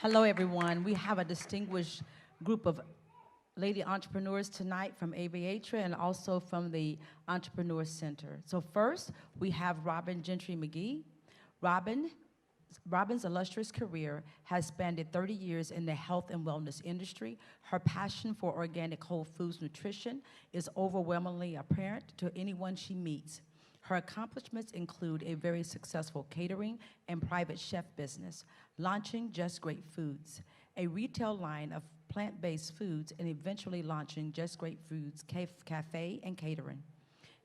Hello, everyone. We have a distinguished group of lady entrepreneurs tonight from Aviatra and also from the Entrepreneur Center. So first, we have Robin Gentry McGee. Robin's illustrious career has spanned 30 years in the health and wellness industry. Her passion for organic whole foods nutrition is overwhelmingly apparent to anyone she meets. Her accomplishments include a very successful catering and private chef business, launching Just Great Foods, a retail line of plant-based foods, and eventually launching Just Great Foods Cafe and Catering.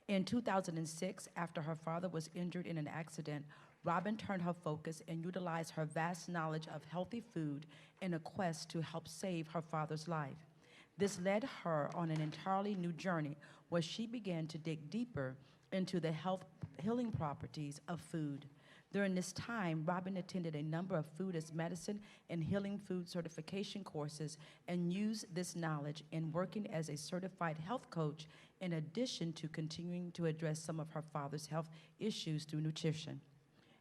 In 2006, after her father was injured in an accident, Robin turned her focus and utilized her vast knowledge of healthy food in a quest to help save her father's life. This led her on an entirely new journey where she began to dig deeper into the healing properties of food. During this time, Robin attended a number of food as medicine and healing food certification courses and used this knowledge in working as a certified health coach in addition to continuing to address some of her father's health issues through nutrition.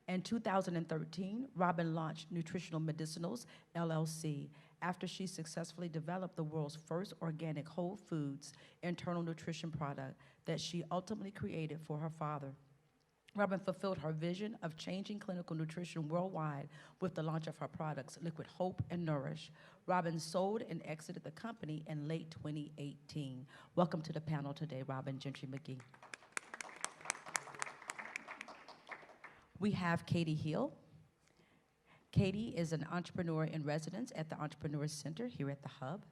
In 2013, Robin launched Nutritional Medicinals, LLC, after she successfully developed the world's first organic whole foods internal nutrition product that she ultimately created for her father. Robin fulfilled her vision of changing clinical nutrition worldwide with the launch of her products, Liquid Hope and Nourish. Robin sold and exited the company in late 2018. Welcome to the panel today, Robin Gentry McGee. We have Katie Hill. Katie is an entrepreneur in residence at the Entrepreneur Center here at the Hub.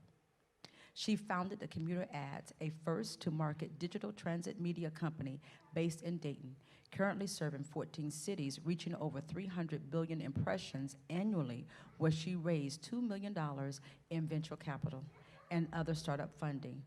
She founded the Commuter Ads, a first-to-market digital transit media company based in Dayton, currently serving 14 cities, reaching over 300 billion impressions annually, where she raised $2 million in venture capital and other startup funding.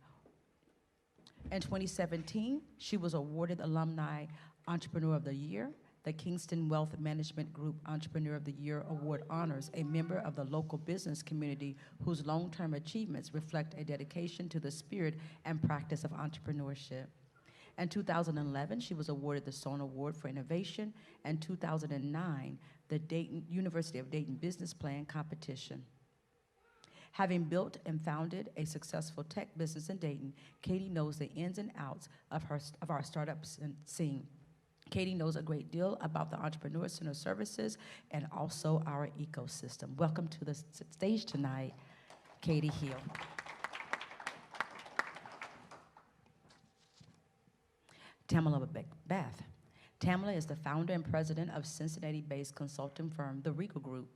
In 2017, she was awarded Alumni Entrepreneur of the Year. The Kingston Wealth Management Group Entrepreneur of the Year Award honors a member of the local business community whose long-term achievements reflect a dedication to the spirit and practice of entrepreneurship. In 2011, she was awarded the Stone Award for Innovation, and 2009, the University of Dayton Business Plan competition. Having built and founded a successful tech business in Dayton, Katie knows the ins and outs of our startup scene. Katie knows a great deal about the Entrepreneur Center services and also our ecosystem. Welcome to the stage tonight, Katie Hill. Pamela Macbeth. Pamela is the founder and president of Cincinnati-based consulting firm, The Regal Group,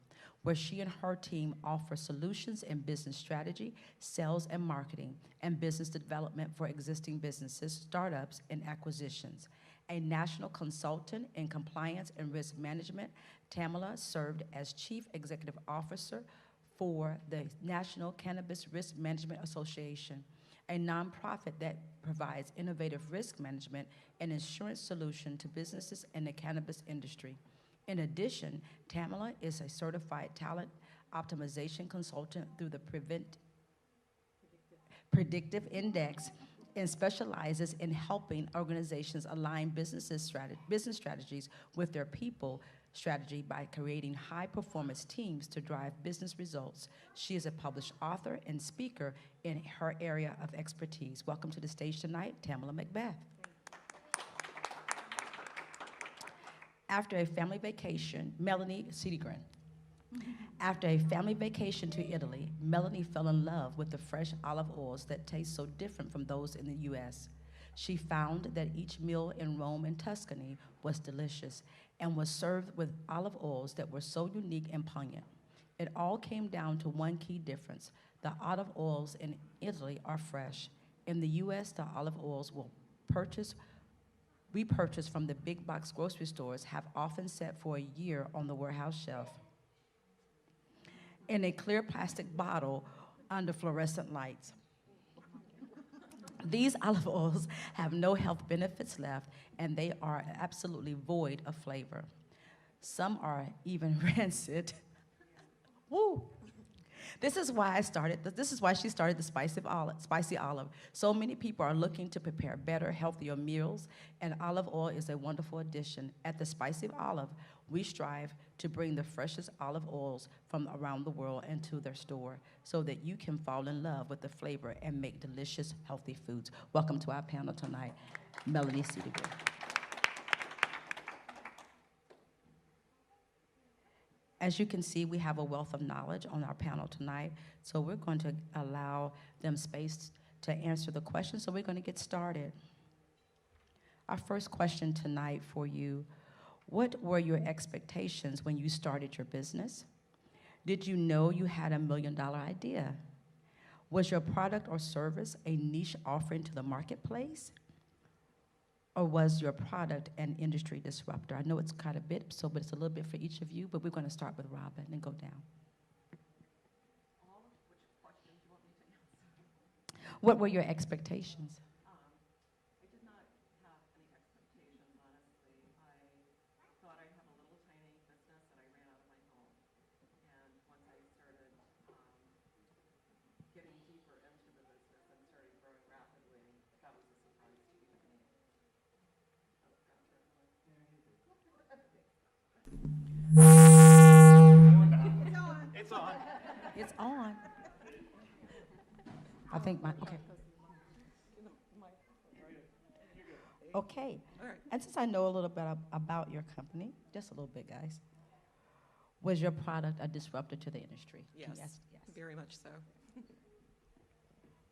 where she and her team offer solutions in business strategy, sales and marketing, and business development for existing businesses, startups, and acquisitions. A national consultant in compliance and risk management, Pamela served as Chief Executive Officer for the National Cannabis Risk Management Association, a nonprofit that provides innovative risk management and insurance solution to businesses in the cannabis industry. In addition, Pamela is a certified talent optimization consultant through the Predictive Index and specializes in helping organizations align business strategies with their people strategy by creating high-performance teams to drive business results. She is a published author and speaker in her area of expertise. Welcome to the stage tonight, Pamela Macbeth. After a family vacation, Melanie Sedigren. After a family vacation to Italy, Melanie fell in love with the fresh olive oils that taste so different from those in the U.S. She found that each meal in Rome and Tuscany was delicious and was served with olive oils that were so unique and pungent. It all came down to one key difference. The olive oils in Italy are fresh. In the U.S., the olive oils we purchase from the big box grocery stores have often sat for a year on the warehouse shelf in a clear plastic bottle under fluorescent lights. These olive oils have no health benefits left, and they are absolutely void of flavor. Some are even rancid. Woo! This is why she started the spicy olive. So many people are looking to prepare better, healthier meals, and olive oil is a wonderful addition. At the Spicy Olive, We strive to bring the freshest olive oils from around the world into their store so that you can fall in love with the flavor and make delicious, healthy foods. Welcome to our panel tonight, Melanie Cedarville. As you can see, we have a wealth of knowledge on our panel tonight, so we're going to allow them space to answer the questions, so we're going to get started. Our first question tonight for you: what were your expectations when you started your business? Did you know you had $1 million idea? Was your product or service a niche offering to the marketplace? Or was your product an industry disruptor? I know it's kind of but it's a little bit for each of you, but we're going to start with Robin and go down. Which questions do you want me to answer? What were your expectations? I did not have any expectations, honestly. I thought I'd have a little tiny business that I ran out of my home. And once I started getting deeper into the business and started growing rapidly, that was a surprise to even me. It's on. It's on. I think okay. Okay. All right. And since I know a little bit about your company, just a little bit, guys, was your product a disruptor to the industry? Yes. Yes. Very much so.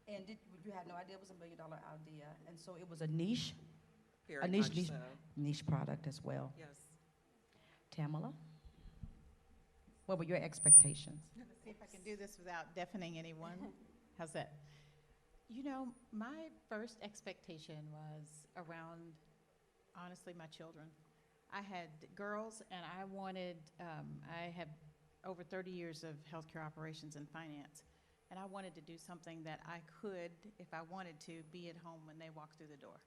And you had no idea it was $1 million idea, and so it was a niche, Very niche, much niche. so. niche product as well. Yes. Tamala, what were your expectations? Let's see if I can do this without deafening anyone. How's that? You know, my first expectation was around, honestly, my children. I had girls, and I wanted, I have over 30 years of healthcare operations and finance, and I wanted to do something that I could, if I wanted to, be at home when they walked through the door.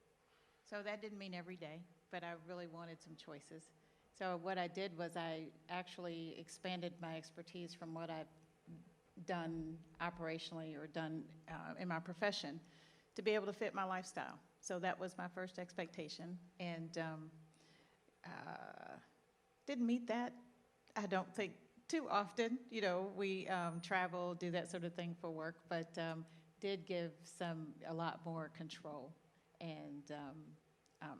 So that didn't mean every day, but I really wanted some choices. So what I did was I actually expanded my expertise from what I've done operationally or done in my profession to be able to fit my lifestyle. So that was my first expectation, and didn't meet that, I don't think, too often. You know, we travel, do that sort of thing for work, but did give a lot more control and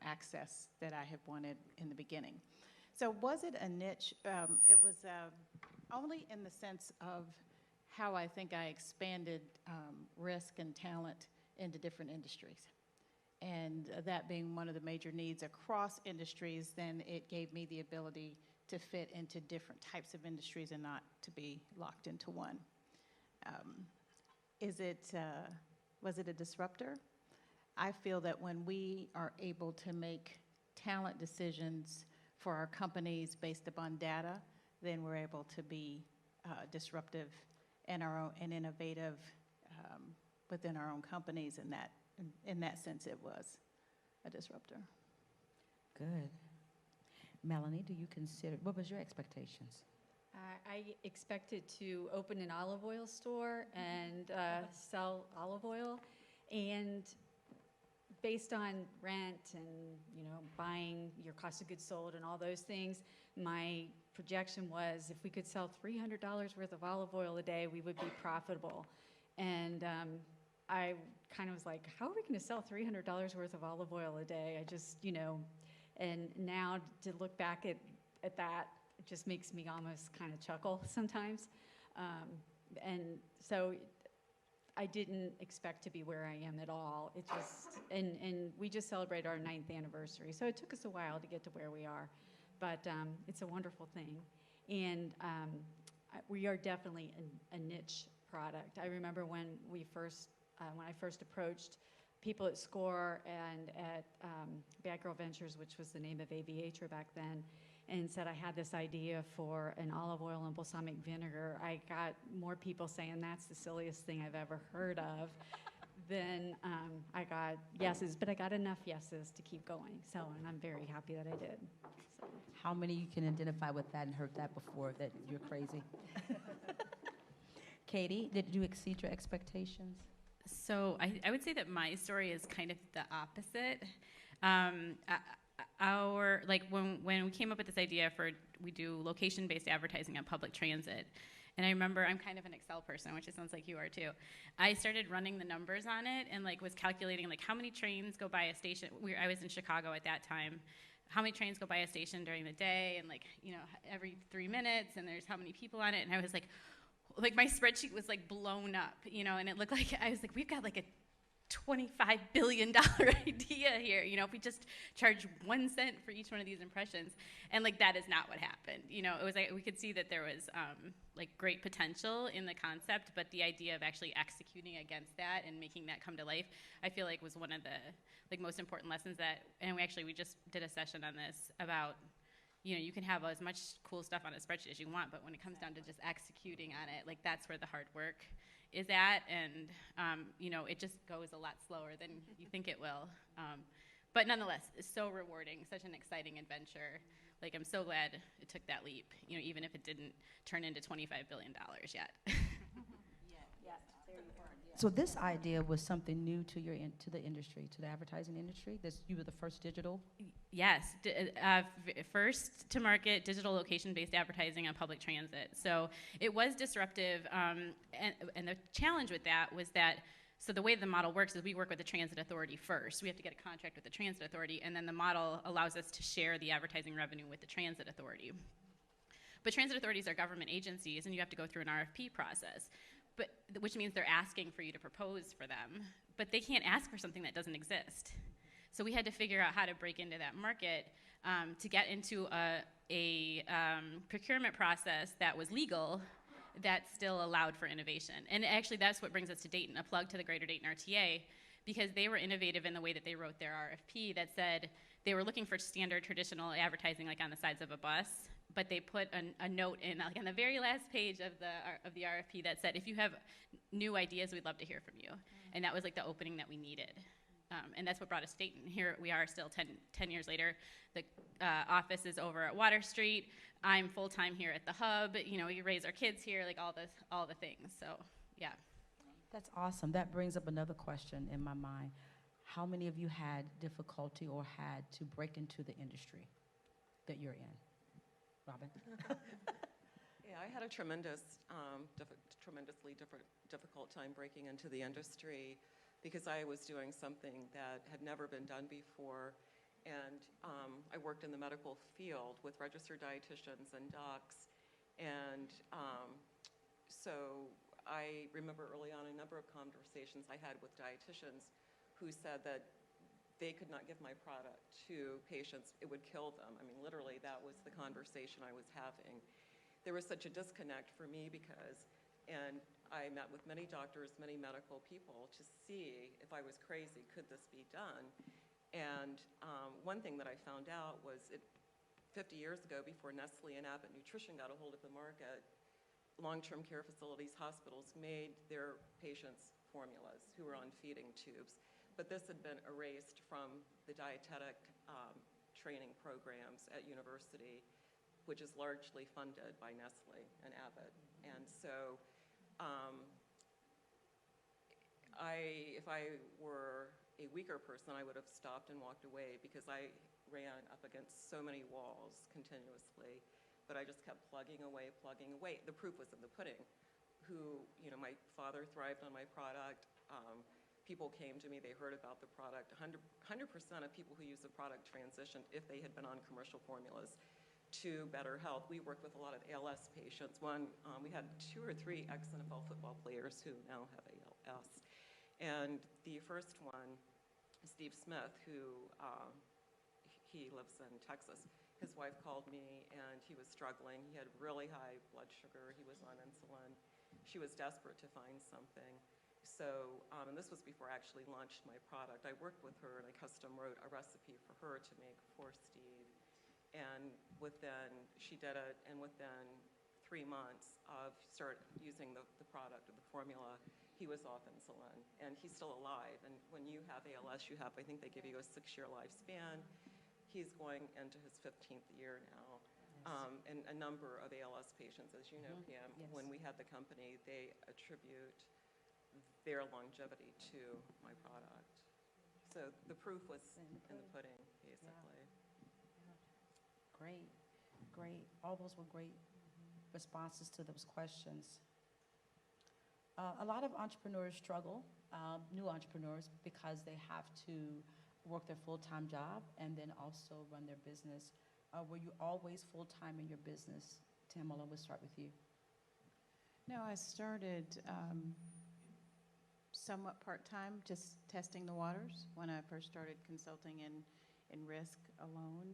access that I had wanted in the beginning. So was it a niche? It was only in the sense of how I think I expanded risk and talent into different industries. And that being one of the major needs across industries, then it gave me the ability to fit into different types of industries and not to be locked into one. Was it a disruptor? I feel that when we are able to make talent decisions for our companies based upon data, then we're able to be disruptive and innovative within our own companies. And in that sense, it was a disruptor. Good. Melanie, do you consider, what was your expectations? I expected to open an olive oil store and sell olive oil, and based on rent and, you know, buying your cost of goods sold and all those things, my projection was if we could sell $300 worth of olive oil a day, we would be profitable. And I kind of was like, how are we going to sell $300 worth of olive oil a day? I just, you know, and now to look back at that, it just makes me almost kind of chuckle sometimes. And so I didn't expect to be where I am at all. It just, and we just celebrated our 9th anniversary, so it took us a while to get to where we are, but it's a wonderful thing. And we are definitely a niche product. I remember when I first approached people at SCORE and at Bad Girl Ventures, which was the name of Aviatra back then, and said I had this idea for an olive oil and balsamic vinegar, I got more people saying that's the silliest thing I've ever heard of than I got yeses, but I got enough yeses to keep going. So, and I'm very happy that I did. So. How many you can identify with that and heard that before, that you're crazy? Katie, did you exceed your expectations? So I would say that my story is kind of the opposite. when we came up with this idea we do location-based advertising on public transit. And I remember, I'm kind of an Excel person, which it sounds like you are too. I started running the numbers on it and was calculating how many trains go by a station. I was in Chicago at that time. How many trains go by a station during the day, and every 3 minutes, and there's how many people on it. And I was my spreadsheet was blown up, and it looked I was we've got a $25 billion idea here, if we just charge 1 cent for each one of these impressions. And that is not what happened. It was we could see that there was great potential in the concept, but the idea of actually executing against that and making that come to life, I feel was one of the most important lessons and we just did a session on this about, you can have as much cool stuff on a spreadsheet as you want, but when it comes down to just executing on it, that's where the hard work is at, and it just goes a lot slower than you think it will. But nonetheless, it's so rewarding, such an exciting adventure. I'm so glad it took that leap, even if it didn't turn into $25 billion yet. So this idea was something new to to the industry, to the advertising industry. You were the first digital. Yes, first to market digital location-based advertising on public transit. So it was disruptive, and the challenge with that was that. So the way the model works is we work with the transit authority first. We have to get a contract with the transit authority, and then the model allows us to share the advertising revenue with the transit authority. But transit authorities are government agencies, and you have to go through an RFP process, which means they're asking for you to propose for them. But they can't ask for something that doesn't exist. So we had to figure out how to break into that market to get into a procurement process that was legal, that still allowed for innovation. And actually that's what brings us to Dayton, a plug to the Greater Dayton RTA, because they were innovative in the way that they wrote their RFP that said they were looking for standard traditional advertising on the sides of a bus, but they put a note in on the very last page of the RFP that said, if you have new ideas, we'd love to hear from you. And that was the opening that we needed. And that's what brought us to Dayton. Here we are still 10 years later. The office is over at Water Street. I'm full-time here at the hub. We raise our kids here, all the things. So, yeah. That's awesome. That brings up another question in my mind. How many of you had difficulty or had to break into the industry that you're in? Robin? Yeah, I had a tremendously difficult time breaking into the industry because I was doing something that had never been done before. And I worked in the medical field with registered dietitians and docs. And so I remember early on a number of conversations I had with dietitians who said that they could not give my product to patients. It would kill them. I mean, literally, that was the conversation I was having. There was such a disconnect for me and I met with many doctors, many medical people to see if I was crazy, could this be done? And one thing that I found out was 50 years ago, before Nestle and Abbott Nutrition got a hold of the market, long-term care facilities, hospitals made their patients formulas who were on feeding tubes. But this had been erased from the dietetic training programs at university, which is largely funded by Nestle and Abbott. And so if I were a weaker person, I would have stopped and walked away because I ran up against so many walls continuously. But I just kept plugging away. The proof was in the pudding. My father thrived on my product. People came to me, they heard about the product. 100% of people who use the product transitioned, if they had been on commercial formulas, to better health. We worked with a lot of ALS patients. We had 2 or 3 ex-NFL football players who now have ALS. And the first one, Steve Smith, who he lives in Texas. His wife called me and he was struggling. He had really high blood sugar. He was on insulin. She was desperate to find something. So, and this was before I actually launched my product. I worked with her and I custom wrote a recipe for her to make for Steve. And she did it, and within 3 months of start using the product or the formula, he was off insulin, and he's still alive. And when you have ALS, I think they give you a 6-year lifespan. He's going into his 15th year now. And a number of ALS patients, as you know, Pam, when we had the company, they attribute their longevity to my product. So the proof was in the pudding, basically. Great, great. All those were great responses to those questions. A lot of entrepreneurs struggle, new entrepreneurs, because they have to work their full-time job and then also run their business. Were you always full-time in your business? Pamela, we'll start with you. No, I started somewhat part-time, just testing the waters when I first started consulting in risk alone.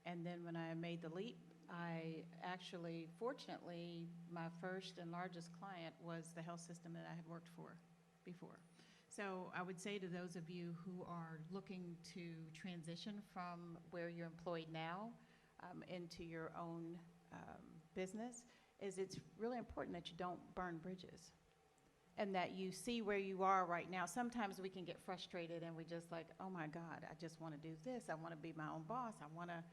And then when I made the leap, I actually, fortunately, my first and largest client was the health system that I had worked for before. So I would say to those of you who are looking to transition from where you're employed now into your own business, is it's really important that you don't burn bridges and that you see where you are right now. Sometimes we can get frustrated and we just like, oh my God, I just want to do this. I want to be my own boss. I want to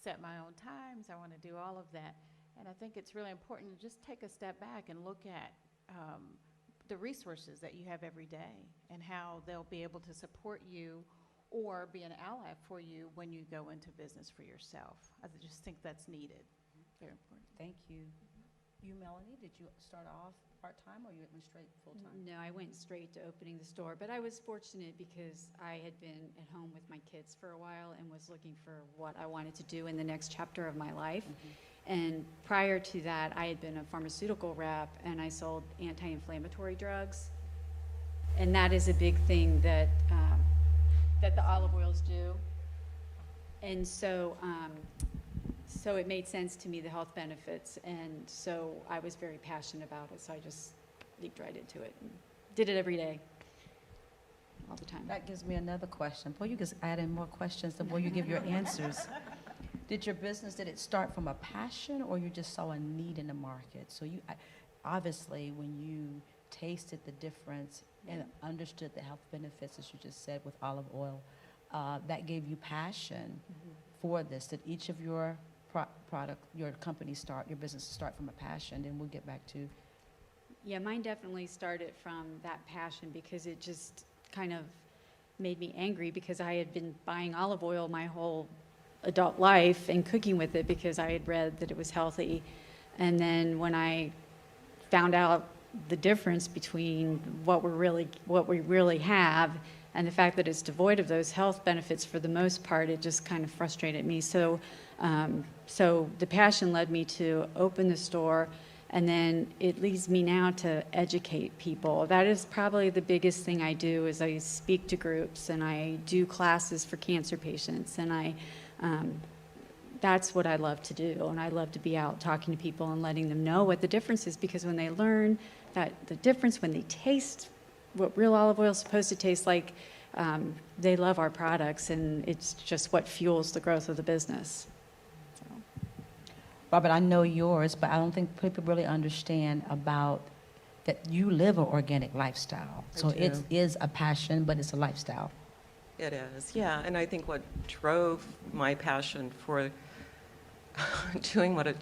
set my own times. I want to do all of that. And I think it's really important to just take a step back and look at the resources that you have every day and how they'll be able to support you or be an ally for you when you go into business for yourself. I just think that's needed. Very important. Thank you. You, Melanie, did you start off part-time or you went straight full-time? No, I went straight to opening the store, but I was fortunate because I had been at home with my kids for a while and was looking for what I wanted to do in the next chapter of my life. And prior to that, I had been a pharmaceutical rep and I sold anti-inflammatory drugs. And that is a big thing that that the olive oils do. And so, so it made sense to me, the health benefits, and so I was very passionate about it, so I just leaped right into it and did it every day, all the time. That gives me another question. Boy, you just add in more questions the more you give your answers. Did your business, did it start from a passion or you just saw a need in the market? So you, obviously, when you tasted the difference and understood the health benefits, as you just said, with olive oil, that gave you passion for this. Did each of your your company start, your business start from a passion? And we'll get back to. Yeah, mine definitely started from that passion because it just kind of made me angry because I had been buying olive oil my whole adult life and cooking with it because I had read that it was healthy. And then when I found out the difference between what we really have and the fact that it's devoid of those health benefits for the most part, it just kind of frustrated me. So, so the passion led me to open the store, and then it leads me now to educate people. That is probably the biggest thing I do is I speak to groups and I do classes for cancer patients, and that's what I love to do, and I love to be out talking to people and letting them know what the difference is, because when they learn that the difference, when they taste what real olive oil is supposed to taste like, they love our products, and it's just what fuels the growth of the business. So. Robert, I know yours, but I don't think people really understand about that you live an organic lifestyle. So it is a passion, but it's a lifestyle. It is, yeah. And I think what drove my passion for doing what it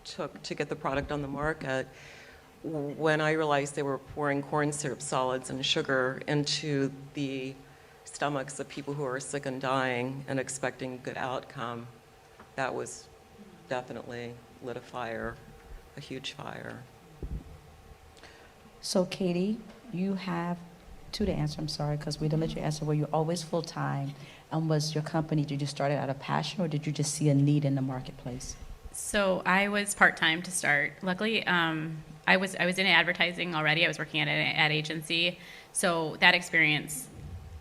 took to get the product on the market, when I realized they were pouring corn syrup solids and sugar into the stomachs of people who are sick and dying and expecting good outcome, that was definitely lit a fire, a huge fire. So Katie, you have two to answer, I'm sorry, because we didn't let you answer. Were you always full-time? And was your company, did you start it out of passion or did you just see a need in the marketplace? So I was part-time to start. Luckily, I was in advertising already. I was working at an ad agency. So that experience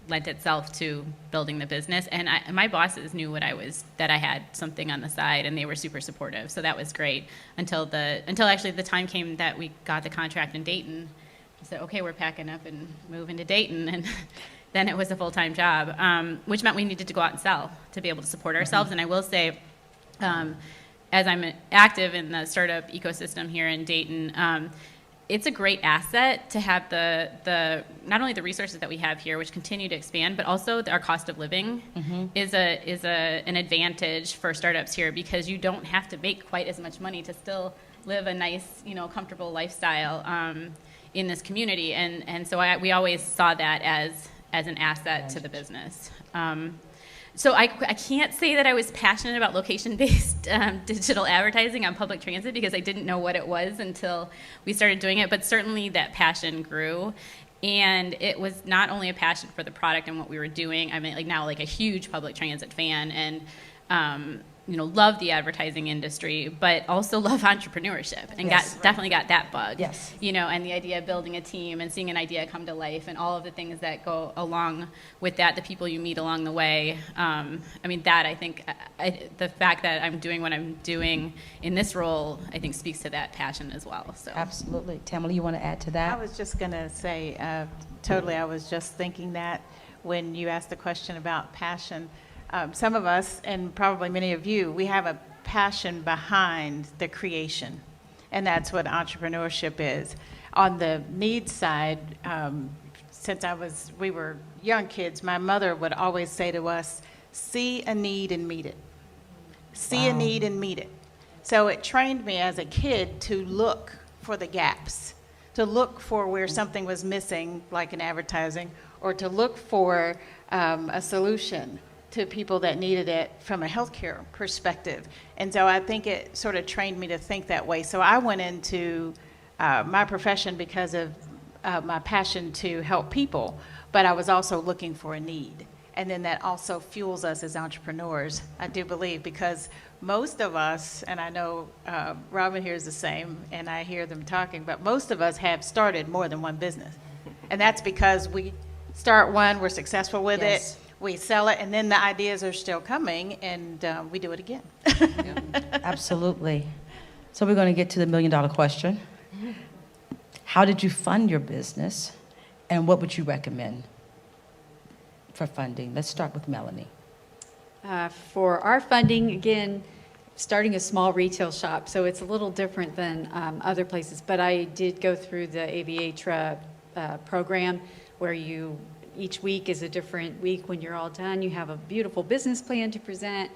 lent itself to building the business. And my bosses knew that I had something on the side, and they were super supportive. So that was great until actually the time came that we got the contract in Dayton. I said, okay, we're packing up and moving to Dayton. And then it was a full-time job, which meant we needed to go out and sell to be able to support ourselves. And I will say, as I'm active in the startup ecosystem here in Dayton, it's a great asset to have the not only the resources that we have here, which continue to expand, but also our cost of living is an advantage for startups here, because you don't have to make quite as much money to still live a nice, comfortable lifestyle in this community, and so we always saw that as an asset to the business. So I can't say that I was passionate about location-based digital advertising on public transit because I didn't know what it was until we started doing it, but certainly that passion grew. And it was not only a passion for the product and what we were doing, I mean, like now like a huge public transit fan and, love the advertising industry, but also love entrepreneurship and definitely got that bug. Yes. And the idea of building a team and seeing an idea come to life and all of the things that go along with that, the people you meet along the way. That I think, the fact that I'm doing what I'm doing in this role, I think speaks to that passion as well. So Absolutely. Tamala, you want to add to that? I was just going to say, totally, I was just thinking that when you asked the question about passion. Some of us, and probably many of you, we have a passion behind the creation, and that's what entrepreneurship is. On the need side, since we were young kids, my mother would always say to us, see a need and meet it. See a need and meet it. So it trained me as a kid to look for the gaps, to look for where something was missing, like in advertising, or to look for a solution to people that needed it from a healthcare perspective. And so I think it sort of trained me to think that way. So I went into my profession because of my passion to help people, but I was also looking for a need. And then that also fuels us as entrepreneurs, I do believe, because most of us, and I know Robin here is the same, and I hear them talking, but most of us have started more than one business. And that's because we start one, we're successful with it, we sell it, and then the ideas are still coming, and we do it again. Absolutely. So we're going to get to the $1 million question. How did you fund your business, and what would you recommend for funding? Let's start with Melanie. For our funding, again, starting a small retail shop, so it's a little different than other places, but I did go through the Aviatra program where each week is a different week. When you're all done, you have a beautiful business plan to present.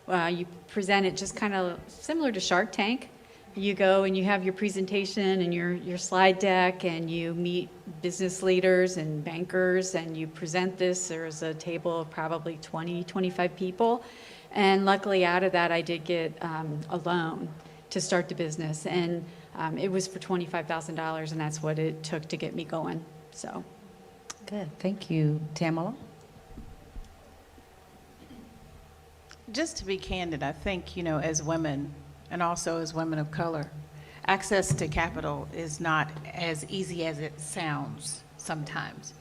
You present it just kind of similar to Shark Tank. You go and you have your presentation and your slide deck, and you meet business leaders and bankers, and you present this. There's a table of probably 20, 25 people. And luckily out of that, I did get a loan to start the business. And it was for $25,000, and that's what it took to get me going. So. Good. Thank you. Tamala? Just to be candid, I think, as women, and also as women of color, access to capital is not as easy as it sounds sometimes.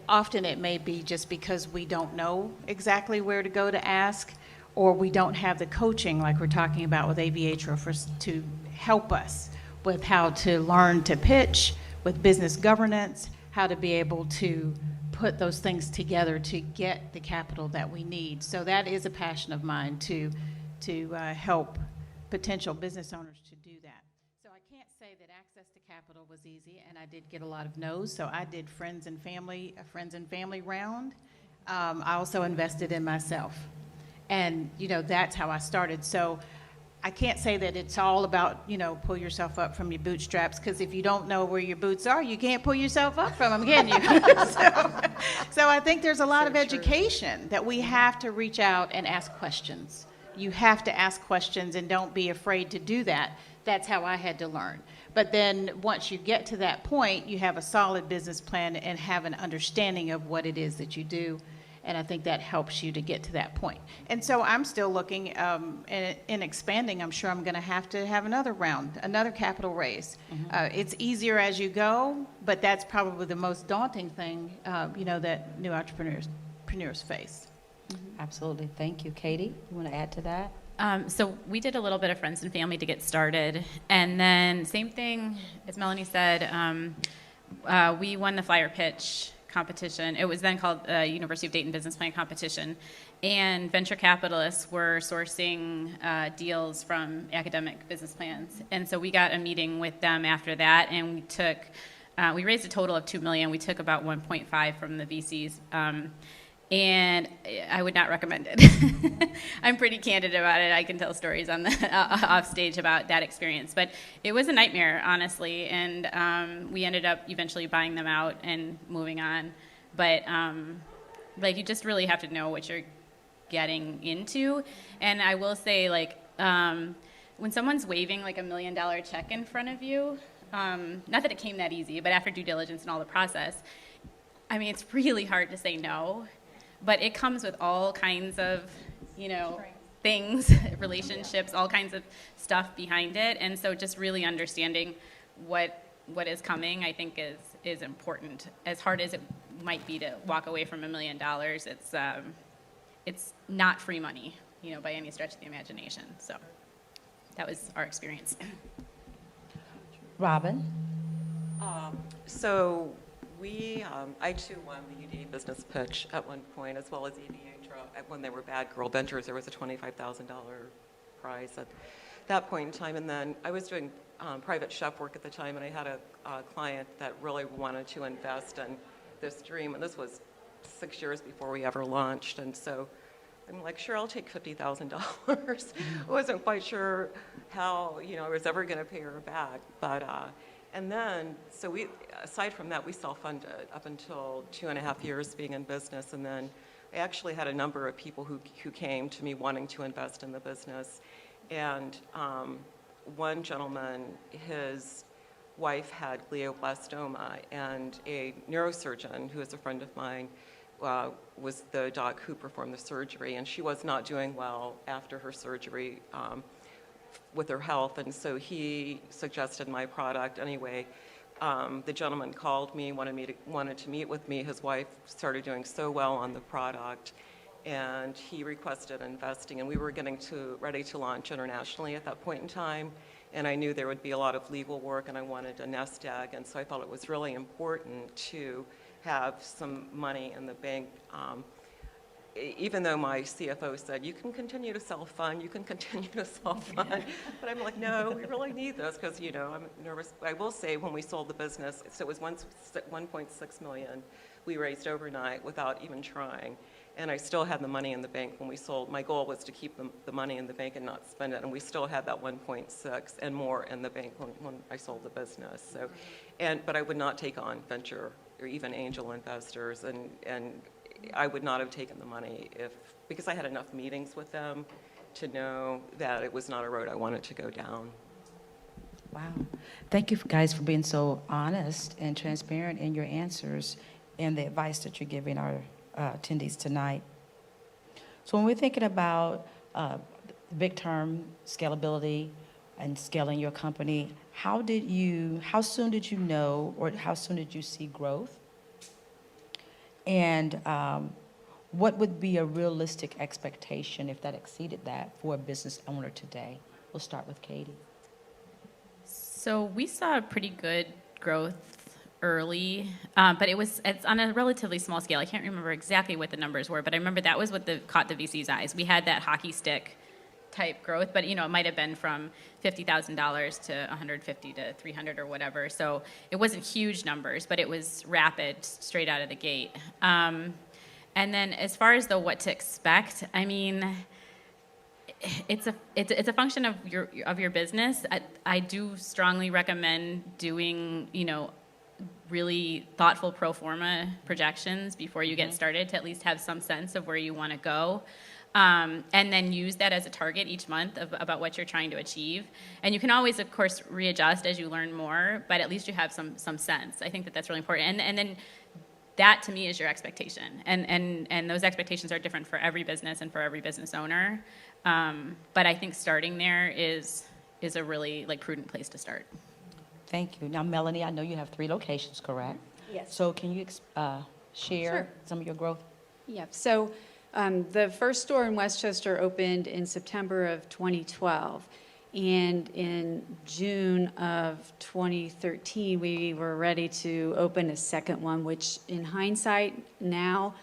Often it may be just because we don't know exactly where to go to ask, or we don't have the coaching like we're talking about with Aviatra to help us with how to learn to pitch, with business governance, how to be able to put those things together to get the capital that we need. So that is a passion of mine to help potential business owners to do that. So I can't say that access to capital was easy, and I did get a lot of no's. So I did a friends and family round. I also invested in myself, and that's how I started. So I can't say that it's all about, pull yourself up from your bootstraps, because if you don't know where your boots are, you can't pull yourself up from them, can you? so I think there's a lot of education that we have to reach out and ask questions. You have to ask questions, and don't be afraid to do that. That's how I had to learn. But then once you get to that point, you have a solid business plan and have an understanding of what it is that you do. And I think that helps you to get to that point. And so I'm still looking in expanding. I'm sure I'm going to have another round, another capital raise. It's easier as you go, but that's probably the most daunting thing, that new entrepreneurs face. Absolutely. Thank you. Katie, you want to add to that? So we did a little bit of friends and family to get started. And then same thing as Melanie said, we won the flyer pitch competition. It was then called University of Dayton Business Plan Competition. And venture capitalists were sourcing deals from academic business plans. And so we got a meeting with them after that, and we raised a total of $2 million. We took about 1.5 from the VCs. And I would not recommend it. I'm pretty candid about it. I can tell stories on the off stage about that experience. But it was a nightmare, honestly. And we ended up eventually buying them out and moving on. But you just really have to know what you're getting into. And I will say, when someone's waving like $1 million check in front of you, not that it came that easy, but after due diligence and all the process, I mean, it's really hard to say no, but it comes with all kinds of, things, relationships, all kinds of stuff behind it. And so just really understanding what is coming, I think is important. As hard as it might be to walk away from $1 million, it's not free money, by any stretch of the imagination. So that was our experience. Robin? So I too won the UDA business pitch at one point, as well as Aviatra. When they were Bad Girl Ventures, there was a $25,000 prize at that point in time. And then I was doing private chef work at the time, and I had a client that really wanted to invest in this dream. And this was 6 years before we ever launched. And so I'm like, sure, I'll take $50,000. I wasn't quite sure how, I was ever going to pay her back. But, and then, so aside from that, we self-funded up until 2.5 years being in business. And then I actually had a number of people who came to me wanting to invest in the business. And one gentleman, his wife had glioblastoma, and a neurosurgeon who is a friend of mine was the doc who performed the surgery, and she was not doing well after her surgery with her health, and so he suggested my product anyway. The gentleman called me, wanted to meet with me. His wife started doing so well on the product, and he requested investing, and we were ready to launch internationally at that point in time, and I knew there would be a lot of legal work, and I wanted a nest egg, and so I felt it was really important to have some money in the bank. Even though my CFO said, you can continue to self-fund, but I'm like, no, we really need this because, I'm nervous. I will say when we sold the business, so it was 1.6 million we raised overnight without even trying, and I still had the money in the bank when we sold. My goal was to keep the money in the bank and not spend it, and we still had that 1.6 and more in the bank when I sold the business. So, but I would not take on venture or even angel investors, and I would not have taken the money because I had enough meetings with them to know that it was not a road I wanted to go down. Wow. Thank you guys for being so honest and transparent in your answers and the advice that you're giving our attendees tonight. So when we're thinking about the big term scalability and scaling your company, how soon did you know, or how soon did you see growth? And what would be a realistic expectation if that exceeded that for a business owner today? We'll start with Katie. So we saw pretty good growth early, but it's on a relatively small scale. I can't remember exactly what the numbers were, but I remember that was what caught the VC's eyes. We had that hockey stick type growth, but it might have been from $50,000 to $150 to $300 or whatever. So it wasn't huge numbers, but it was rapid straight out of the gate. And then as far as what to expect, I mean, it's a function of your business. I do strongly recommend doing really thoughtful pro forma projections before you get started to at least have some sense of where you want to go. And then use that as a target each month about what you're trying to achieve. And you can always, of course, readjust as you learn more, but at least you have some sense. I think that's really important. And then that, to me, is your expectation. And those expectations are different for every business and for every business owner. But I think starting there is a really prudent place to start. Thank you. Now, Melanie, I know you have 3 locations, correct? Yes. So can you share some of your growth? Yeah. So the first store in Westchester opened in September of 2012. And in June of 2013, we were ready to open a second one, which in hindsight now,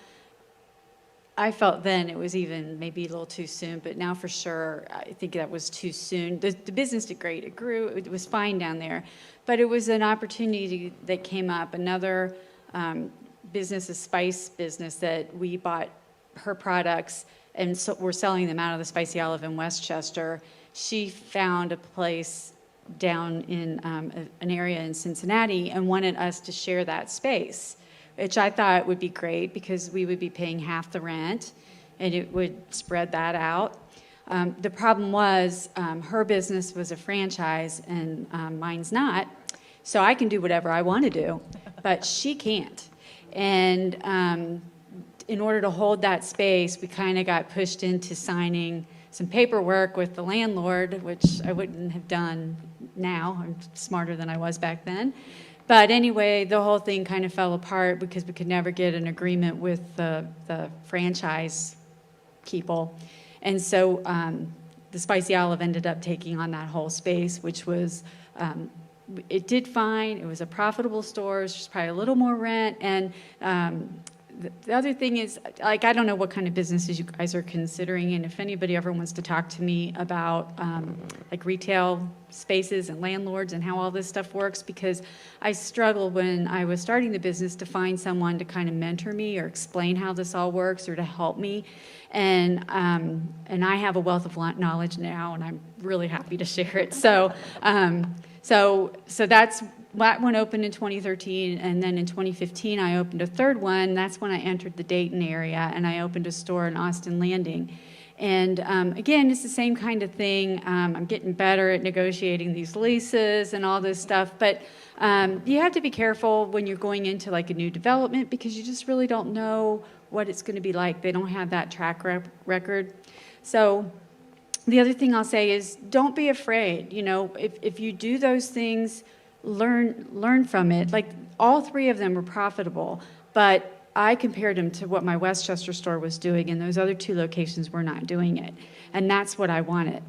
I felt then it was even maybe a little too soon, but now for sure, I think that was too soon. The business did great. It grew. It was fine down there. But it was an opportunity that came up. Another business, a spice business, that we bought her products, and so we're selling them out of the Spicy Olive in Westchester. She found a place down in an area in Cincinnati and wanted us to share that space, which I thought would be great because we would be paying half the rent and it would spread that out. The problem was her business was a franchise and mine's not. So I can do whatever I want to do, but she can't. And in order to hold that space, we kind of got pushed into signing some paperwork with the landlord, which I wouldn't have done now. I'm smarter than I was back then. But anyway, the whole thing kind of fell apart because we could never get an agreement with the franchise people. And so the Spicy Olive ended up taking on that whole space, which was, it did fine. It was a profitable store. It was just probably a little more rent. And the other thing is, like, I don't know what kind of businesses you guys are considering, and if anybody ever wants to talk to me about like retail spaces and landlords and how all this stuff works, because I struggled when I was starting the business to find someone to kind of mentor me or explain how this all works or to help me. And I have a wealth of knowledge now, and I'm really happy to share it. So that's that one opened in 2013, and then in 2015 I opened a third one. That's when I entered the Dayton area, and I opened a store in Austin Landing. And again, it's the same kind of thing. I'm getting better at negotiating these leases and all this stuff, but you have to be careful when you're going into like a new development because you just really don't know what it's going to be like. They don't have that track record. So the other thing I'll say is don't be afraid. You know, if you do those things, learn from it. Like all three of them were profitable, but I compared them to what my Westchester store was doing, and those other two locations were not doing it. And that's what I wanted.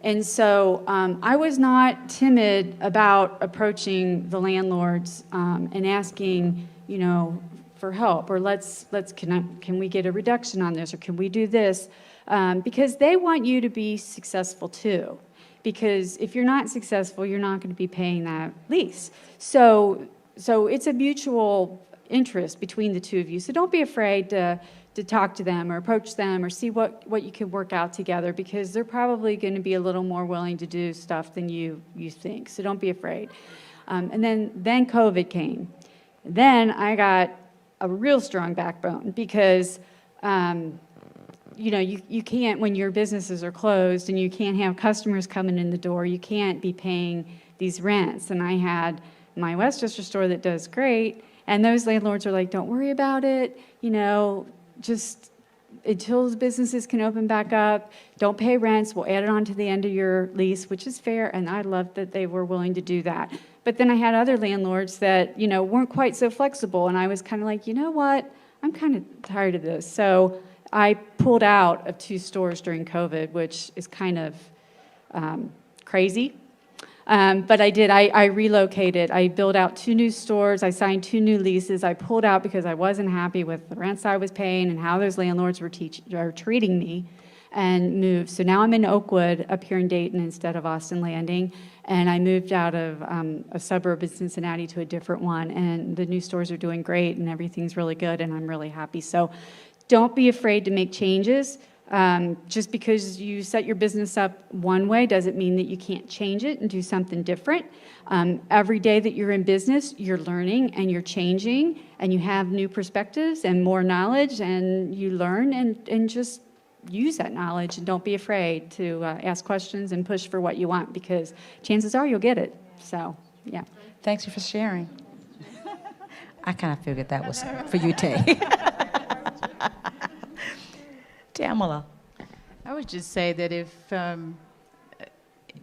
And so I was not timid about approaching the landlords and asking, you know, for help, or can we get a reduction on this, or can we do this? Because they want you to be successful too. Because if you're not successful, you're not going to be paying that lease. So it's a mutual interest between the two of you. So don't be afraid to talk to them or approach them or see what you can work out together, because they're probably going to be a little more willing to do stuff than you think. So don't be afraid. And then COVID came. Then I got a real strong backbone because you know, you can't, when your businesses are closed and you can't have customers coming in the door, you can't be paying these rents. And I had my Westchester store that does great, and those landlords are like, don't worry about it, you know, just until the businesses can open back up, don't pay rents, we'll add it on to the end of your lease, which is fair, and I loved that they were willing to do that. But then I had other landlords that, you know, weren't quite so flexible, and I was kind of like, you know what, I'm kind of tired of this. So I pulled out of 2 stores during COVID, which is kind of crazy. But I did. I relocated. I built out 2 new stores. I signed 2 new leases. I pulled out because I wasn't happy with the rents I was paying and how those landlords were treating me, and moved. So now I'm in Oakwood up here in Dayton instead of Austin Landing. And I moved out of a suburb of Cincinnati to a different one. And the new stores are doing great and everything's really good, and I'm really happy. So don't be afraid to make changes. Just because you set your business up one way doesn't mean that you can't change it and do something different. Every day that you're in business, you're learning and you're changing, and you have new perspectives and more knowledge, and you learn and just use that knowledge, and don't be afraid to ask questions and push for what you want, because chances are you'll get it. So, yeah. Thanks for sharing. I kind of figured that was for you, Tay. Pamela. I would just say that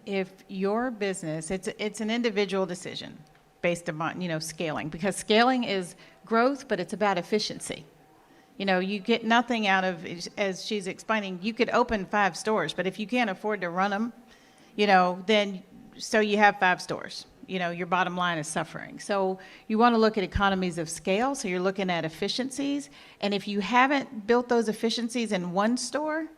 if your business, it's an individual decision based upon, you know, scaling, because scaling is growth, but it's about efficiency. You know, you get nothing out of, as she's explaining, you could open 5 stores, but if you can't afford to run them, you know, then so you have 5 stores. You know, your bottom line is suffering. So you want to look at economies of scale. So you're looking at efficiencies. And if you haven't built those efficiencies in one store,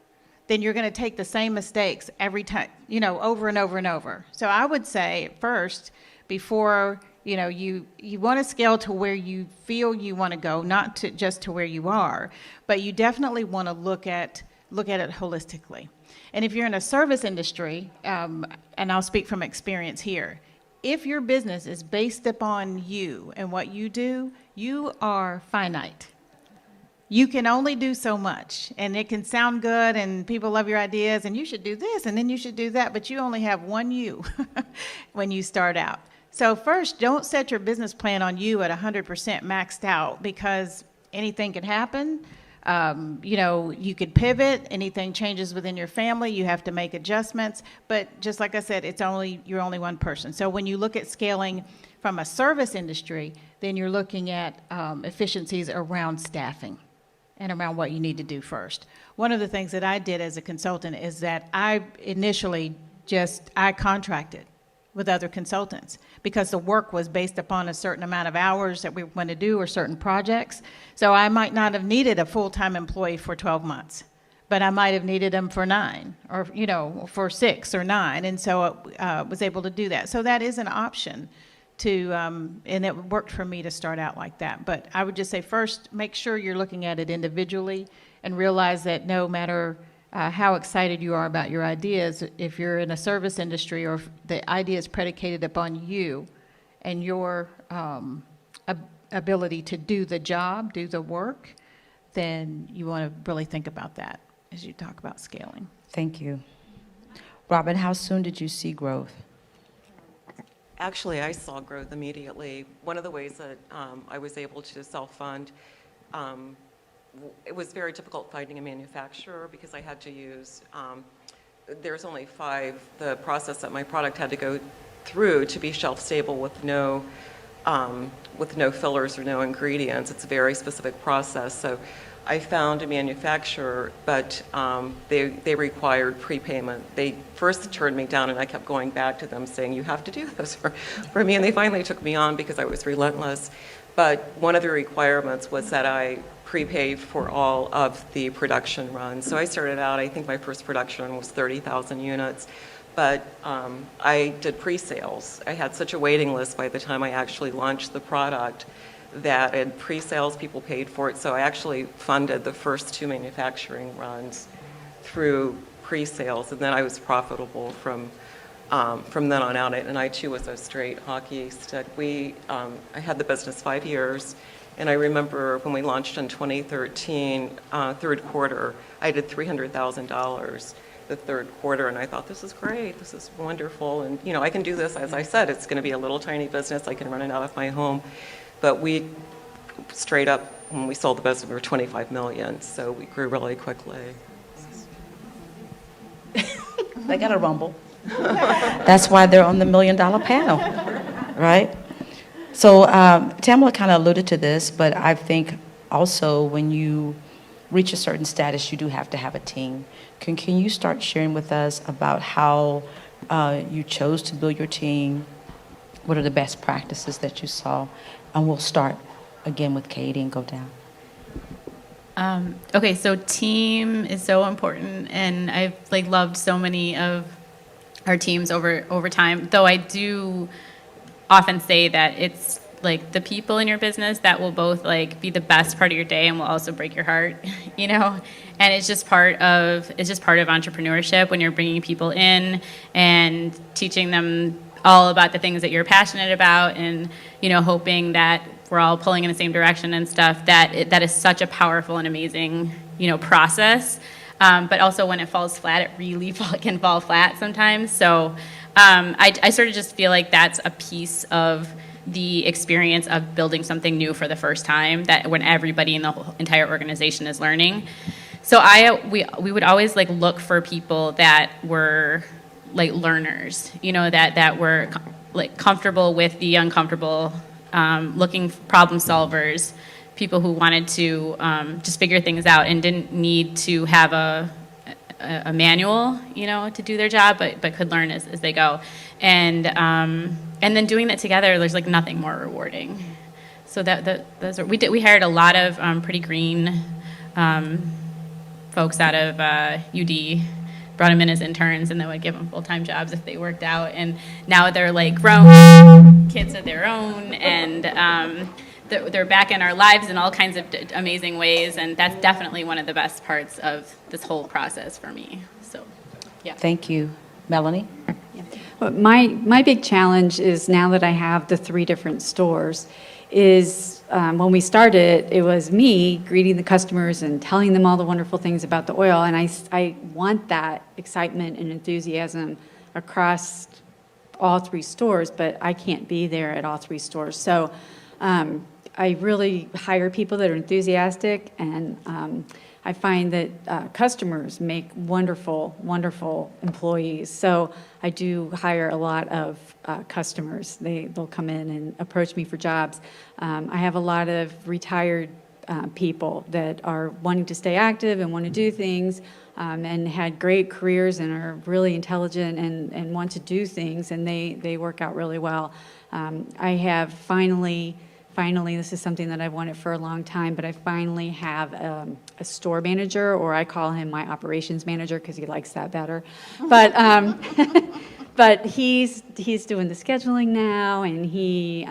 then you're going to take the same mistakes every time, you know, over and over and over. So I would say first, before, you know, you want to scale to where you feel you want to go, not to just to where you are, but you definitely want to look at it holistically. And if you're in a service industry, and I'll speak from experience here, if your business is based upon you and what you do, you are finite. You can only do so much, and it can sound good, and people love your ideas, and you should do this, and then you should do that, but you only have one you when you start out. So first, don't set your business plan on you at 100% maxed out, because anything can happen. You know, you could pivot, anything changes within your family, you have to make adjustments, but just like I said, you're only one person. So when you look at scaling from a service industry, then you're looking at efficiencies around staffing and around what you need to do first. One of the things that I did as a consultant is that I initially I contracted with other consultants because the work was based upon a certain amount of hours that we were going to do or certain projects. So I might not have needed a full-time employee for 12 months, but I might have needed them for 9 or, you know, for 6 or 9. And so I was able to do that. So that is an option to, and it worked for me to start out like that. But I would just say first, make sure you're looking at it individually and realize that no matter how excited you are about your ideas, if you're in a service industry or if the idea is predicated upon you and your ability to do the job, do the work, then you want to really think about that as you talk about scaling. Thank you. Robin, how soon did you see growth? Actually, I saw growth immediately. One of the ways that I was able to self-fund, it was very difficult finding a manufacturer because I had to use, there's only 5, the process that my product had to go through to be shelf-stable with no fillers or no ingredients. It's a very specific process. So I found a manufacturer, but they required prepayment. They first turned me down, and I kept going back to them saying, you have to do this for me. And they finally took me on because I was relentless. But one of the requirements was that I prepay for all of the production runs. So I started out, I think my first production run was 30,000 units. But I did pre-sales. I had such a waiting list by the time I actually launched the product that in pre-sales people paid for it. So I actually funded the first 2 manufacturing runs through pre-sales, and then I was profitable from then on out. And I too was a straight hockey stick. I had the business 5 years, and I remember when we launched in 2013, third quarter, I did $300,000 the third quarter, and I thought, this is great, this is wonderful, and you know, I can do this. As I said, it's going to be a little tiny business. I can run it out of my home. But we, straight up, when we sold the business, we were 25 million, so we grew really quickly. They got a rumble. That's why they're on the $1 million panel, right? So Tamala kind of alluded to this, but I think also when you reach a certain status, you do have to have a team. Can you start sharing with us about how you chose to build your team? What are the best practices that you saw? And we'll start again with Katie and go down. Okay, so team is so important, and I've loved so many of our teams over time. Though I do often say that it's the people in your business that will both be the best part of your day and will also break your heart, you know. And it's just part of entrepreneurship when you're bringing people in and teaching them all about the things that you're passionate about, and hoping that we're all pulling in the same direction and stuff. That is such a powerful and amazing process. But also when it falls flat, it really can fall flat sometimes. So I sort of just feel like that's a piece of the experience of building something new for the first time, that when everybody in the whole entire organization is learning. So we would always look for people that were learners, that were comfortable with the uncomfortable, looking for problem solvers, people who wanted to just figure things out and didn't need to have a manual, to do their job, but could learn as they go. And then doing that together, there's nothing more rewarding. So we hired a lot of pretty green folks out of UD, brought them in as interns, and then would give them full-time jobs if they worked out. And now they're grown kids of their own, and they're back in our lives in all kinds of amazing ways. And that's definitely one of the best parts of this whole process for me. So, yeah. Thank you. Melanie? My big challenge is, now that I have the 3 different stores, is when we started, it was me greeting the customers and telling them all the wonderful things about the oil. And I want that excitement and enthusiasm across all 3 stores, but I can't be there at all 3 stores. So I really hire people that are enthusiastic, and I find that customers make wonderful, wonderful employees. So I do hire a lot of customers. They'll come in and approach me for jobs. I have a lot of retired people that are wanting to stay active and want to do things, and had great careers and are really intelligent and want to do things, and they work out really well. I have finally, this is something that I've wanted for a long time, but I finally have a store manager, or I call him my operations manager because he likes that better. But but he's doing the scheduling now, and he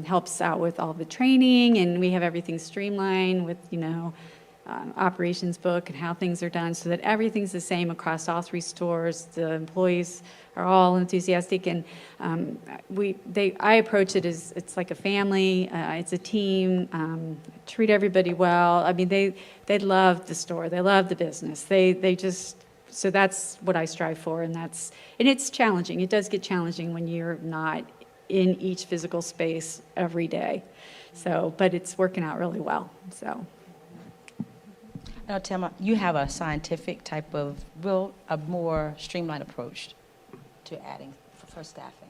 helps out with all the training, and we have everything streamlined with, operations book and how things are done, so that everything's the same across all 3 stores. The employees are all enthusiastic, and I approach it as it's like a family. It's a team. Treat everybody well. I mean, they love the store. They love the business. They just, so that's what I strive for, and it's challenging. It does get challenging when you're not in each physical space every day. So, but it's working out really well. So. Now, Thelma, you have a scientific type of a more streamlined approach to adding for staffing.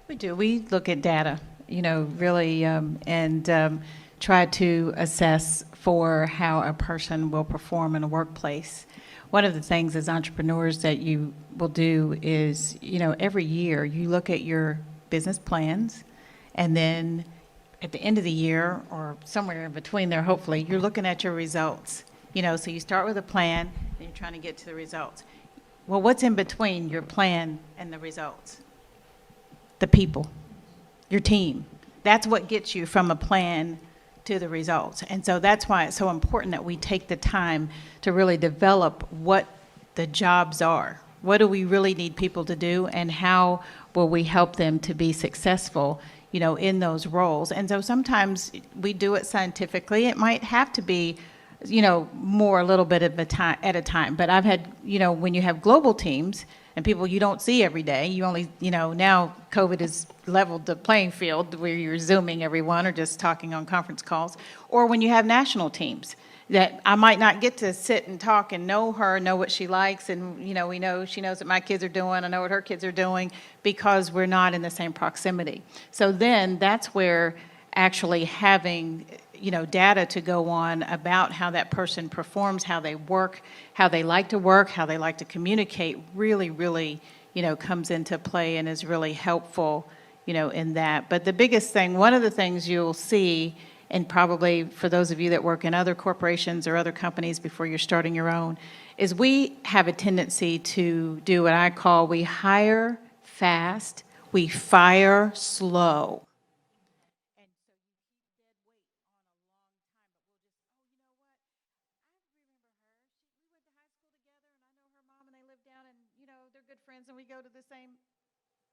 We do. We look at data, really, and try to assess for how a person will perform in a workplace. One of the things as entrepreneurs that you will do is, every year you look at your business plans, and then at the end of the year, or somewhere in between there, hopefully, you're looking at your results. So you start with a plan, and you're trying to get to the results. Well, what's in between your plan and the results? The people, your team. That's what gets you from a plan to the results. And so that's why it's so important that we take the time to really develop what the jobs are. What do we really need people to do, and how will we help them to be successful, in those roles? And so sometimes we do it scientifically. It might have to be more a little bit of a time at a time. But I've had, when you have global teams and people you don't see every day, you only, now COVID has leveled the playing field where you're Zooming everyone or just talking on conference calls, or when you have national teams that I might not get to sit and talk and know what she likes, and, we know she knows what my kids are doing, I know what her kids are doing, because we're not in the same proximity. So then that's where actually having data to go on about how that person performs, how they work, how they like to communicate, really, really, comes into play and is really helpful, in that. But the biggest thing, one of the things you'll see, and probably for those of you that work in other corporations or other companies before you're starting your own, is we have a tendency to do what I call, we hire fast, we fire slow. And we go to the same,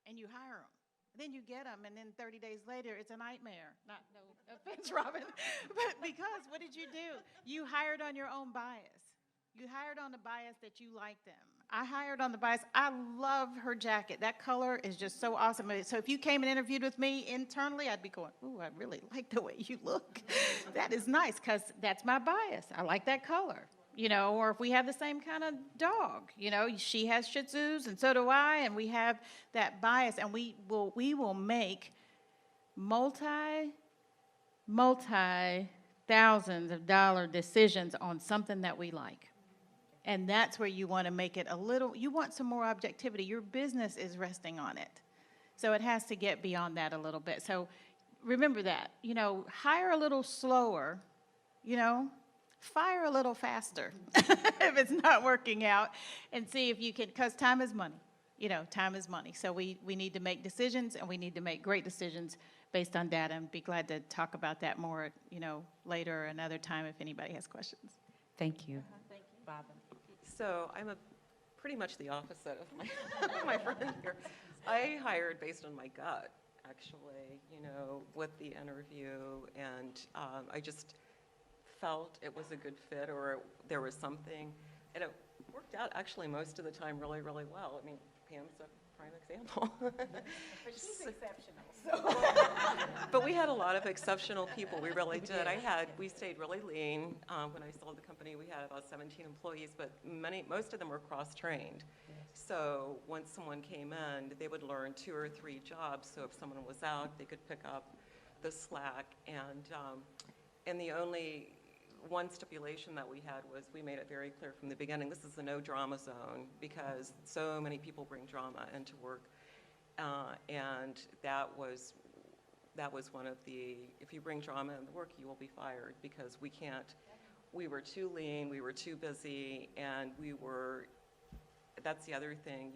and you hire them. Then you get them, and then 30 days later, it's a nightmare. No offense, Robin. But because, what did you do? You hired on your own bias. You hired on the bias that you like them. I hired on the bias. I love her jacket. That color is just so awesome. So if you came and interviewed with me internally, I'd be going, ooh, I really like the way you look. That is nice, because that's my bias. I like that color. Or if we have the same kind of dog, she has Shih Tzus and so do I, and we have that bias, and we will make multi thousands of dollar decisions on something that we like. And that's where you want to make it you want some more objectivity. Your business is resting on it. So it has to get beyond that a little bit. So remember that, hire a little slower, fire a little faster if it's not working out, and see if you can, because time is money. Time is money. So we need to make decisions, and we need to make great decisions based on data, and be glad to talk about that more, later or another time if anybody has questions. Thank you. Thank you. Bob. So I'm pretty much the opposite of my friend here. I hired based on my gut. actually, with the interview, and I just felt it was a good fit, or there was something, and it worked out actually most of the time really, really well. I mean, Pam's a prime example. But she's exceptional, so. But we had a lot of exceptional people, we really did. We stayed really lean. When I sold the company, we had about 17 employees, but most of them were cross-trained. So once someone came in, they would learn 2 or 3 jobs, so if someone was out, they could pick up the slack. And the only one stipulation that we had was we made it very clear from the beginning, this is a no drama zone, because so many people bring drama into work. And that was one of the, if you bring drama into work, you will be fired, because we were too lean, we were too busy, and that's the other thing,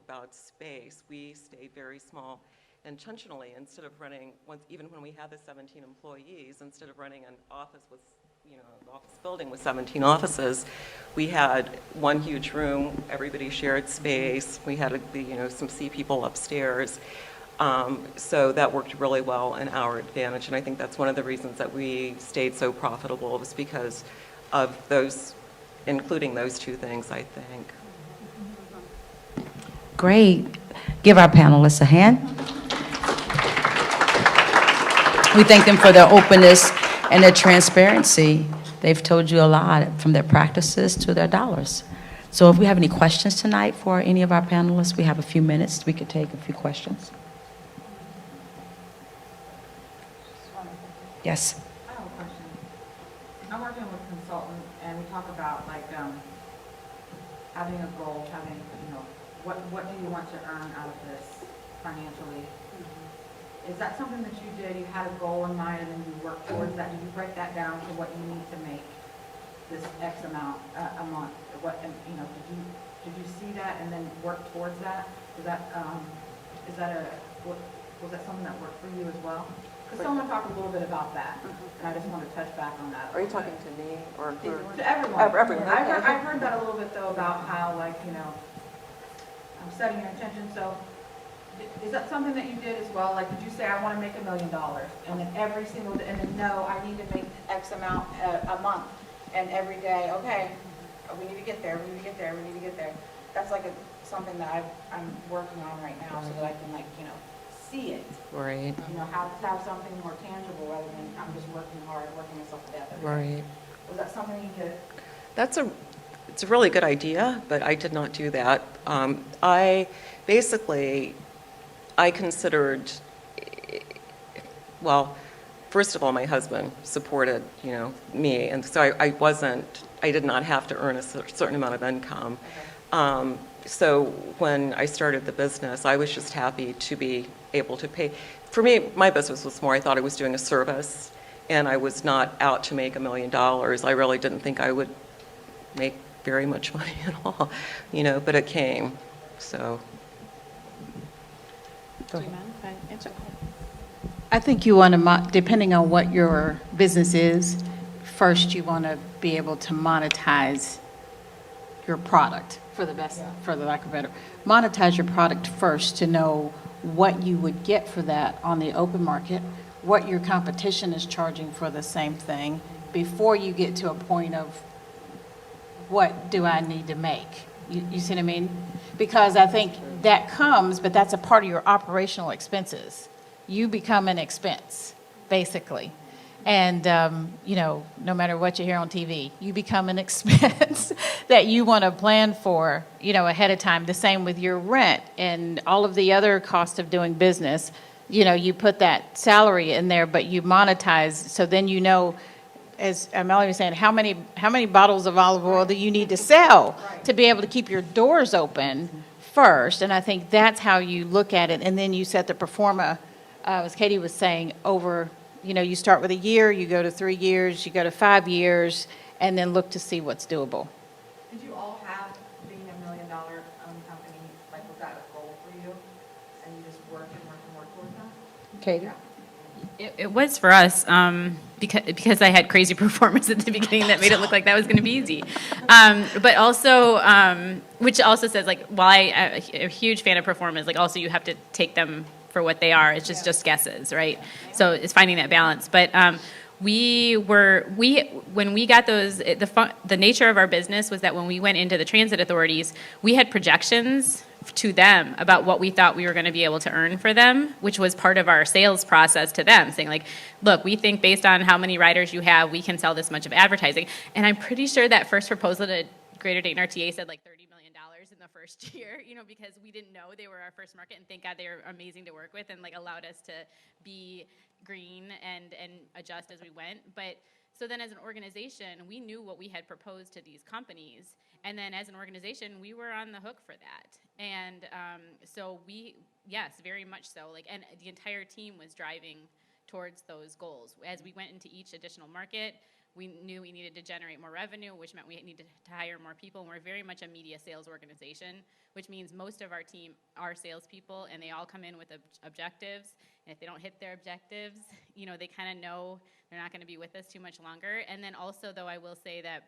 about space. We stayed very small intentionally. Instead of running, even when we had the 17 employees, instead of running an office with, an office building with 17 offices, we had one huge room, everybody shared space. We had, some C people upstairs. So that worked really well in our advantage, and I think that's one of the reasons that we stayed so profitable, was because of those, including those 2 things, I think. Great. Give our panelists a hand. We thank them for their openness and their transparency. They've told you a lot, from their practices to their dollars. So if we have any questions tonight for any of our panelists, we have a few minutes. We could take a few questions. Yes. I have a question. I'm working with a consultant, and we talk about having a goal, having, what do you want to earn out of this financially? Is that something that you did? You had a goal in mind, and then you worked towards that? Did you break that down to what you need to make this X amount a month? Or what, did you see that and then work towards that? Was that something that worked for you as well? Because someone talked a little bit about that, and I just want to touch back on that. Are you talking to me or To everyone. Everyone, okay. I've heard that a little bit, though, about how, I'm setting your intention. So is that something that you did as well? Did you say, I want to make $1 million, and then every single day, and then, no, I need to make X amount a month, and every day, okay, we need to get there, we need to get there, we need to get there. That's something that I'm working on right now, so that I can, see it. Right. How to have something more tangible rather than I'm just working hard, working myself to death. Right. Was that something you did? It's a really good idea, but I did not do that. I considered, well, first of all, my husband supported, me, and so I did not have to earn a certain amount of income. Okay. So when I started the business, I was just happy to be able to pay. For me, my business was more, I thought I was doing a service, and I was not out to make $1 million. I really didn't think I would make very much money at all, but it came, so. Do you mind if I answer? I think you want to, depending on what your business is, first you want to be able to monetize your product, for the lack of better. Monetize your product first to know what you would get for that on the open market, what your competition is charging for the same thing, before you get to a point of, what do I need to make? You see what I mean? Because I think that comes, but that's a part of your operational expenses. You become an expense, basically. And, no matter what you hear on TV, you become an expense that you want to plan for, ahead of time. The same with your rent and all of the other costs of doing business. You put that salary in there, but you monetize. So then as Melanie was saying, how many bottles of olive oil do you need to sell to be able to keep your doors open first? And I think that's how you look at it. And then you set the pro forma, as Katie was saying, over, you start with a year, you go to 3 years, you go to 5 years, and then look to see what's doable. Did you all have being $1 million company, was that a goal for you? And you just work towards that? Katie? It was for us, because I had crazy performance at the beginning that made it look like that was going to be easy. But also, which also says, while I'm a huge fan of performance, also you have to take them for what they are. It's just guesses, right? So it's finding that balance. But when we got those, the nature of our business was that when we went into the transit authorities, we had projections to them about what we thought we were going to be able to earn for them, which was part of our sales process to them, saying like, look, we think based on how many riders you have, we can sell this much of advertising. And I'm pretty sure that first proposal to Greater Dayton RTA said like $30 million in the first year, because we didn't know they were our first market, and thank God they were amazing to work with and like allowed us to be green and adjust as we went. But so then as an organization, we knew what we had proposed to these companies. And then as an organization, we were on the hook for that. And so yes, very much so. And the entire team was driving towards those goals. As we went into each additional market, we knew we needed to generate more revenue, which meant we needed to hire more people. And we're very much a media sales organization, which means most of our team are salespeople, and they all come in with objectives. And if they don't hit their objectives, they kind of know they're not going to be with us too much longer. And then also, though, I will say that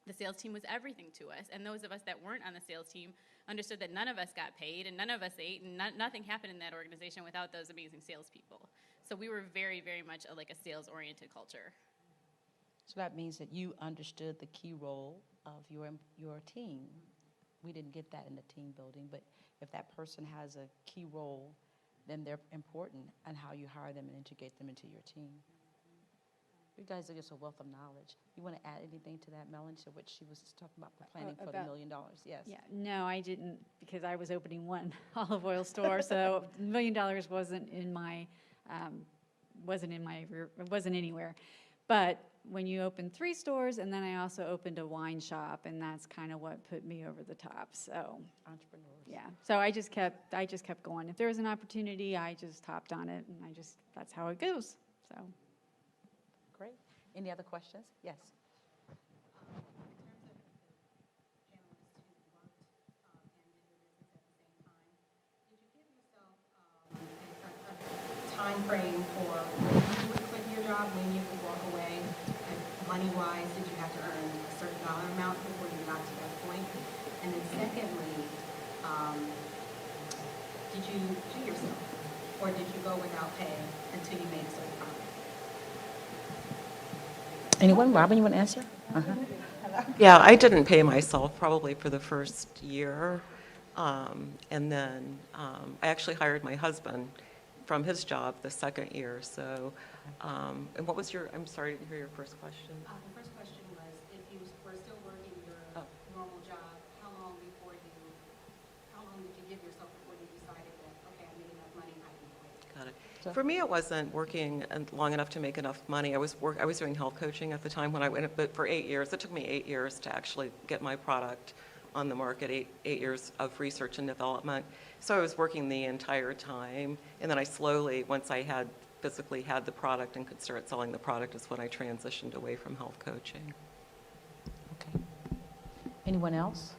the sales team was everything to us. And those of us that weren't on the sales team understood that none of us got paid and none of us ate, and nothing happened in that organization without those amazing salespeople. So we were very, very much a sales-oriented culture. So that means that you understood the key role of your team. We didn't get that in the team building, but if that person has a key role, then they're important in how you hire them and integrate them into your team. You guys are just a wealth of knowledge. You want to add anything to that, Melanie, to what she was talking about, the planning for the $1 million? Yes. Yeah, no, I didn't, because I was opening one olive oil store, so $1 million wasn't wasn't anywhere. But when you open 3 stores, and then I also opened a wine shop, and that's kind of what put me over the top. So Entrepreneurs. yeah, so I just kept going. If there was an opportunity, I just hopped on it, and that's how it goes. So. Great. Any other questions? Yes. Time frame for when you would quit your job, when you would walk away, and money-wise, did you have to earn a certain dollar amount before you got to that point? And then secondly, did you do yourself, or did you go without pay until you made a certain profit? Anyone? Robin, you want to answer? Yeah, I didn't pay myself probably for the first year. And then I actually hired my husband from his job the second year. So, and what was I'm sorry, I didn't hear your first question. The first question was, if you were still working your normal job, how long did you give yourself before you decided that, okay, I made enough money, I can quit? Got it. For me, it wasn't working long enough to make enough money. I was doing health coaching at the time when I went, but for 8 years. It took me 8 years to actually get my product on the market, eight years of research and development. So I was working the entire time, and then I slowly, once I had physically had the product and could start selling the product, is when I transitioned away from health coaching. Okay. Anyone else?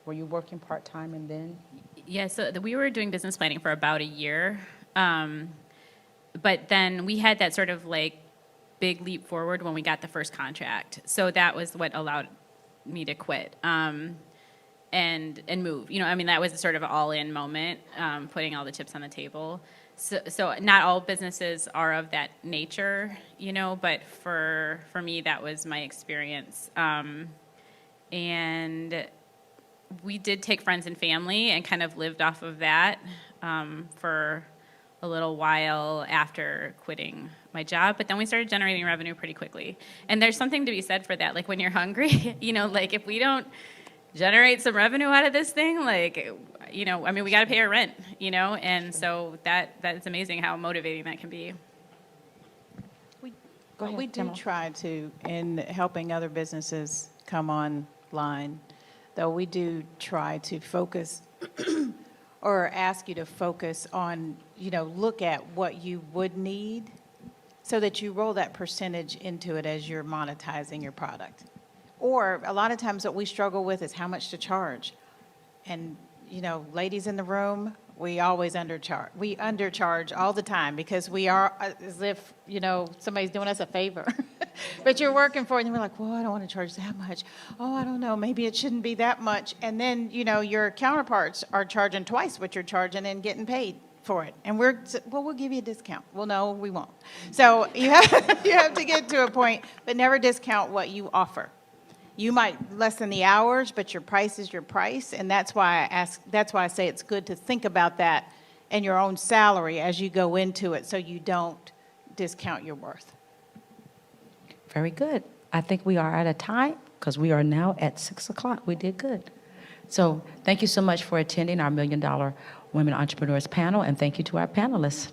Were you working part-time and then? Yeah, so we were doing business planning for about a year. But then we had that sort of big leap forward when we got the first contract. So that was what allowed me to quit and move. That was sort of an all-in moment, putting all the chips on the table. So not all businesses are of that nature, but for me, that was my experience. And we did take friends and family and kind of lived off of that for a little while after quitting my job, but then we started generating revenue pretty quickly. And there's something to be said for that. When you're hungry, if we don't generate some revenue out of this thing, we got to pay our rent, and so that's amazing how motivating that can be. Go ahead, We do Pamela. try to, in helping other businesses come online, though we do try to focus or ask you to focus on, look at what you would need so that you roll that percentage into it as you're monetizing your product. Or a lot of times what we struggle with is how much to charge. And, ladies in the room, we always undercharge. We undercharge all the time because we are as if, somebody's doing us a favor. But you're working for it, and we're like, well, I don't want to charge that much. Oh, I don't know, maybe it shouldn't be that much. And then, your counterparts are charging twice what you're charging and getting paid. for it. And we'll give you a discount. Well, no, we won't. So you have to get to a point, but never discount what you offer. You might lessen the hours, but your price is your price, and that's why I say it's good to think about that and your own salary as you go into it, so you don't discount your worth. Very good. I think we are out of time because we are now at 6 o'clock. We did good. So thank you so much for attending our $1 Million Women Entrepreneurs panel, and thank you to our panelists.